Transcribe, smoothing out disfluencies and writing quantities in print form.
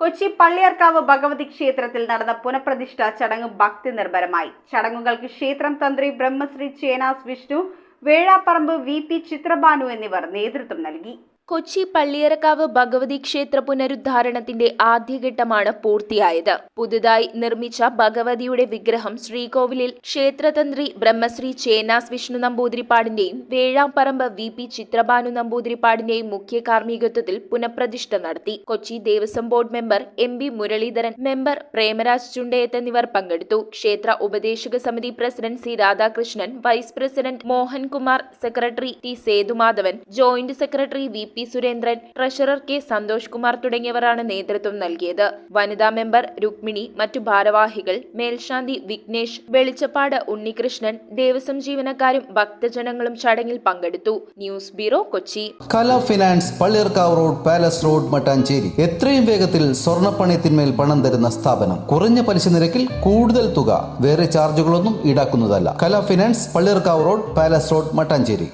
കൊച്ചി പള്ളിയർക്കാവ് ഭഗവതി ക്ഷേത്രത്തിൽ നടന്ന പുനഃപ്രതിഷ്ഠ ചടങ്ങ് ഭക്തി നിർഭരമായി. ചടങ്ങുകൾക്ക് ക്ഷേത്രം തന്ത്രി ബ്രഹ്മശ്രീ ചേനാസ് വിഷ്ണു, വേഴാപ്പറമ്പ് വി.പി. ചിത്രഭാനു എന്നിവർ നേതൃത്വം നൽകി. കൊച്ചി പള്ളിയറക്കാവ് ഭഗവതി ക്ഷേത്ര പുനരുദ്ധാരണത്തിന്റെ ആദ്യഘട്ടമാണ് പൂർത്തിയായത്. പുതുതായി നിർമ്മിച്ച ഭഗവതിയുടെ വിഗ്രഹം ശ്രീകോവിലിൽ ക്ഷേത്രതന്ത്രി ബ്രഹ്മശ്രീ ചേനാസ് വിഷ്ണു നമ്പൂതിരിപ്പാടിന്റെയും വേഴാപ്പറമ്പ് വി.പി. ചിത്രഭാനു നമ്പൂതിരിപ്പാടിന്റെയും മുഖ്യ കാർമ്മികത്വത്തിൽ പുനഃപ്രതിഷ്ഠ നടത്തി. Kochi Devaswom board member M B. Muraleedharan, member Premaraj Chundayath എന്നിവർ പങ്കെടുത്തു. ക്ഷേത്ര ഉപദേശക സമിതി president C. Radhakrishnan, vice president Mohankumar, secretary T. Sethumadhavan, joint secretary V. P. Surendran, treasurer K. Santhosh Kumar തുടങ്ങിയവരാണ് നേതൃത്വം നൽകിയത്. വനിതാ മെമ്പർ രുക്മിണി, മറ്റു ഭാരവാഹികൾ മേൽശാന്തി വിഘ്നേഷ്, വെളിച്ചപ്പാട് ഉണ്ണികൃഷ്ണൻ, ദേവസ്വം ജീവനക്കാരും ഭക്തജനങ്ങളും ചടങ്ങിൽ പങ്കെടുത്തു. News bureau, Kochi. Kala finance, Palliyarkavu road, palace road, Mattancherry. എത്രയും വേഗത്തിൽ സ്വർണ്ണപ്പണയത്തിന്മേൽ പണം തരുന്ന സ്ഥാപനം. കുറഞ്ഞ പലിശ നിരക്കിൽ കൂടുതൽ തുക. വേറെ ചാർജുകളൊന്നും ഈടാക്കുന്നതല്ല. Kala finance, Palliyarkavu road, palace road, Mattancherry.